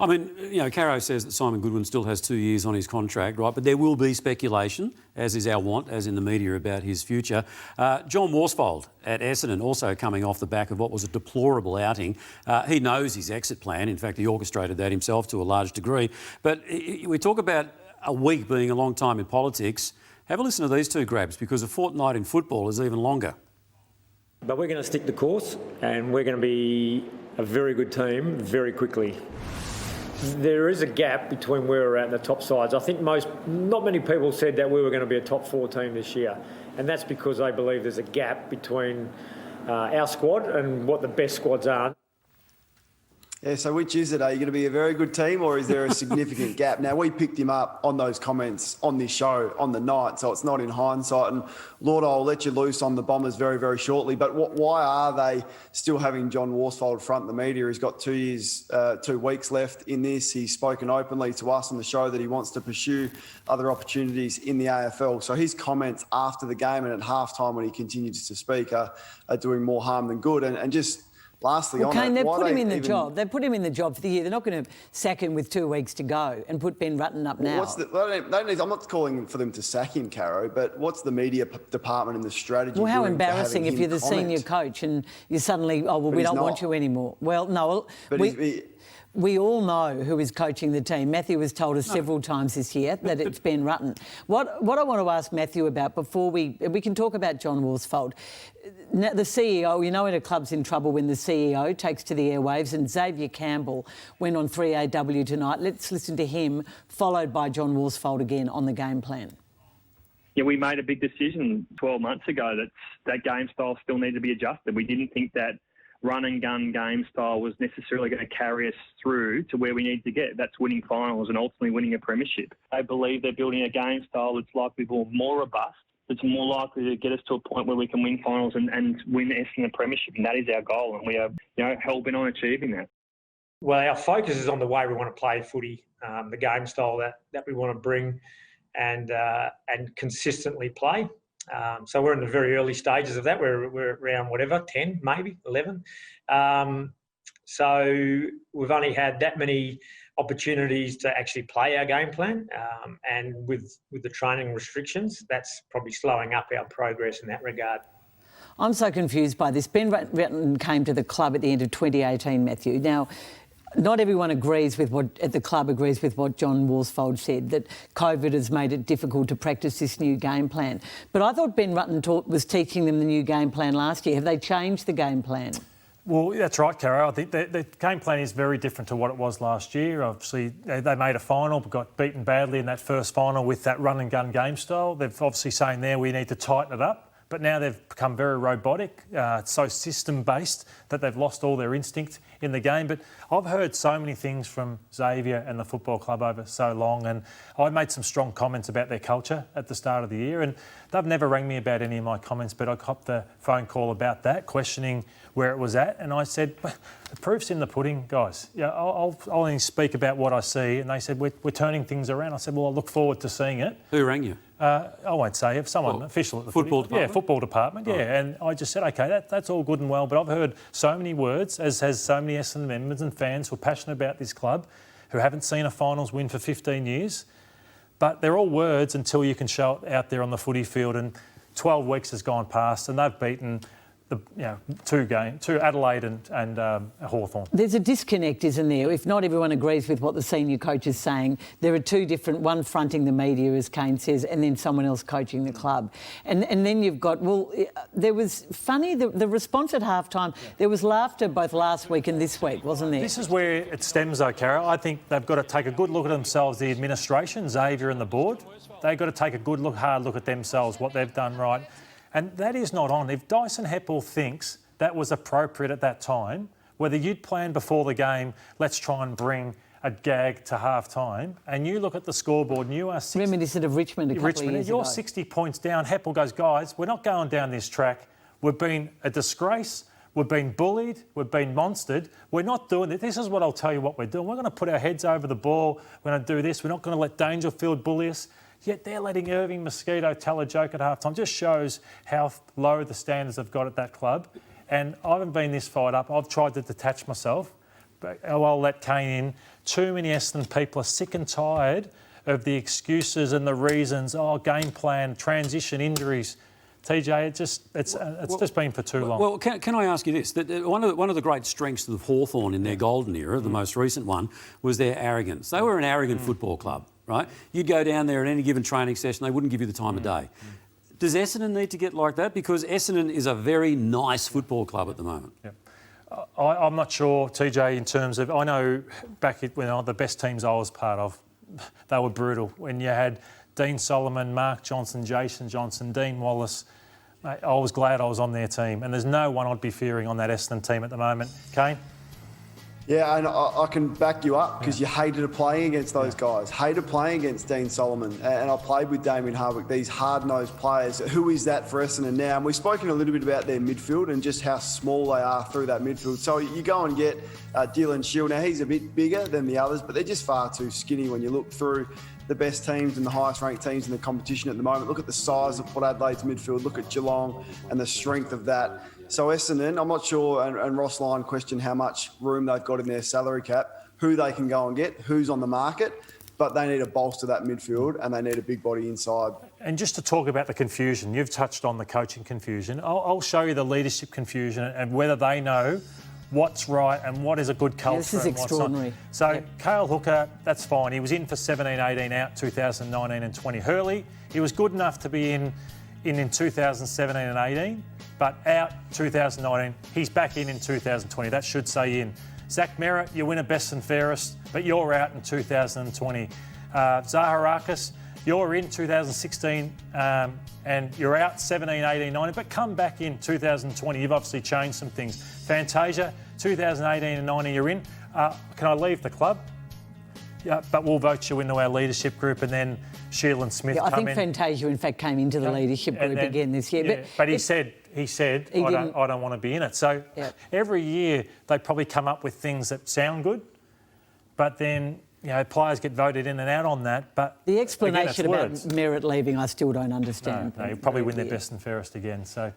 I mean, Caro says that Simon Goodwin still has 2 years on his contract, right? But there will be speculation, as is our want, as in the media, about his future. John Worsfold at Essendon also coming off the back of what was a deplorable outing. He knows his exit plan. In fact, he orchestrated that himself to a large degree. But we talk about a week being a long time in politics. Have a listen to these two grabs, because a fortnight in football is even longer. But we're going to stick the course, and we're going to be a very good team very quickly. There is a gap between where we're at and the top sides. I think not many people said that we were going to be a top 4 team this year, and that's because they believe there's a gap between our squad and what the best squads are. Yeah, so which is it? Are you going to be a very good team, or is there a significant gap? Now, we picked him up on those comments on this show on the night, so it's not in hindsight. And Lord, I'll let you loose on the Bombers very, very shortly. But why are they still having John Worsfold front the media? He's got 2 years, 2 weeks left in this. He's spoken openly to us on the show that he wants to pursue other opportunities in the AFL. So his comments after the game and at halftime when he continues to speak are doing more harm than good. And just... lastly, Kane, they've put him in the job. They've put him in the job for the year. They're not going to sack him with 2 weeks to go and put Ben Rutten up now. I'm not calling for them to sack him, Caro, but what's the media department and the strategy? Well, how embarrassing if you're the senior coach and you suddenly, we don't want you anymore. Well, no. But we all know who is coaching the team. Matthew has told us several times this year that it's Ben Rutten. What I want to ask Matthew about before we can talk about John Worsfold, the CEO, when a club's in trouble when the CEO takes to the airwaves, and Xavier Campbell went on 3AW tonight. Let's listen to him, followed by John Worsfold again on the game plan. Yeah, we made a big decision 12 months ago that game style still needed to be adjusted. We didn't think that run and gun game style was necessarily going to carry us through to where we need to get. That's winning finals and ultimately winning a premiership. I believe they're building a game style that's likely to be more robust. It's more likely to get us to a point where we can win finals and win Essendon a premiership, and that is our goal, and we are hell-bent on achieving that. Well, our focus is on the way we want to play footy, the game style that we want to bring and consistently play. So we're in the very early stages of that. We're around 10, maybe 11. So we've only had that many opportunities to actually play our game plan, and with the training restrictions, that's probably slowing up our progress in that regard. I'm so confused by this. Ben Rutten came to the club at the end of 2018, Matthew. Now, not everyone agrees with at the club agrees with what John Worsfold said, that COVID has made it difficult to practice this new game plan. But I thought Ben Rutten was teaching them the new game plan last year. Have they changed the game plan? Well, that's right, Caro. I think the game plan is very different to what it was last year. Obviously, they made a final, but got beaten badly in that first final with that run and gun game style. They've obviously saying there we need to tighten it up. But now they've become very robotic, so system-based that they've lost all their instinct in the game. But I've heard so many things from Xavier and the football club over so long, and I made some strong comments about their culture at the start of the year, and they've never rang me about any of my comments, but I copped the phone call about that, questioning where it was at, and I said, well, the proof's in the pudding, guys. Yeah, I'll only speak about what I see, and they said, we're turning things around. I said, well, I look forward to seeing it. Who rang you? I won't say, if someone official at the football department. Yeah, football department, yeah. Right. And I just said, OK, that's all good and well, but I've heard so many words, as has so many Essendon members and fans who are passionate about this club, who haven't seen a finals win for 15 years. But they're all words until you can show it out there on the footy field. And 12 weeks has gone past and they've beaten two Adelaide and Hawthorn. There's a disconnect, isn't there? If not everyone agrees with what the senior coach is saying, there are two different, one fronting the media, as Kane says, and then someone else coaching the club. And then you've got, there was funny, the response at halftime, there was laughter both last week and this week, wasn't there? This is where it stems though, Caro. I think they've got to take a good look at themselves, the administration, Xavier and the board. They've got to take a good hard look at themselves, what they've done right. And that is not on. If Dyson Heppel thinks that was appropriate at that time, whether you'd planned before the game, let's try and bring a gag to half-time, and you look at the scoreboard and you are... Reminiscent of Richmond a couple of years you're ago. 60 points down. Heppel goes, guys, we're not going down this track. We've been a disgrace. We've been bullied. We've been monstered. We're not doing it. This is what I'll tell you what we're doing. We're going to put our heads over the ball. We're going to do this. We're not going to let Dangerfield bully us. Yet they're letting Irving Mosquito tell a joke at halftime. Just shows how low the standards have got at that club. And I haven't been this fired up. I've tried to detach myself. But I'll let Kane in too many Essendon people are sick and tired of the excuses and the reasons, game plan, transition, injuries. TJ, it's just been for too long. Well, can I ask you this? That one of the great strengths of Hawthorn in their golden era, the most recent one, was their arrogance. They were an arrogant football club, right? You'd go down there at any given training session, they wouldn't give you the time of day. Does Essendon need to get like that? Because Essendon is a very nice football club at the moment. Yeah. I'm not sure, TJ, in terms of... I know back when the best teams I was part of, they were brutal. When you had Dean Solomon, Mark Johnson, Jason Johnson, Dean Wallace, mate, I was glad I was on their team. And there's no one I'd be fearing on that Essendon team at the moment. Kane? Yeah, and I can back you up because you hated playing against those guys. Hated playing against Dean Solomon. And I played with Damien Hardwick, these hard-nosed players. Who is that for Essendon now? And we've spoken a little bit about their midfield and just how small they are through that midfield. So you go and get Dylan Shield. Now, he's a bit bigger than the others, but they're just far too skinny when you look through the best teams and the highest-ranked teams in the competition at the moment. Look at the size of Port Adelaide's midfield. Look at Geelong and the strength of that. So Essendon, I'm not sure, and Ross Lyon questioned how much room they've got in their salary cap, who they can go and get, who's on the market, but they need to bolster that midfield and they need a big body inside. And just to talk about the confusion, you've touched on the coaching confusion. I'll show you the leadership confusion and whether they know what's right and what is a good culture. This is extraordinary. So Cale Hooker, that's fine. He was in for 17-18, out 2019 and 20. Hurley, he was good enough to be in 2017 and 18, but out 2019. He's back in 2020. That should say in. Zach Merritt, you win a best and fairest, but you're out in 2020. Zaharakis, you're in 2016 and you're out 17, 18, 19, but come back in 2020. You've obviously changed some things. Fantasia, 2018 and 19, you're in. Can I leave the club? Yeah, but we'll vote you into our leadership group, and then Sheila Smith come in. I think Fantasia, in fact, came into the leadership group again this year. Yeah, but he said, I don't want to be in it. So every year they probably come up with things that sound good, but then players get voted in and out on that. But the explanation about Merritt leaving, I still don't understand. No, he'll probably win their best and fairest again. So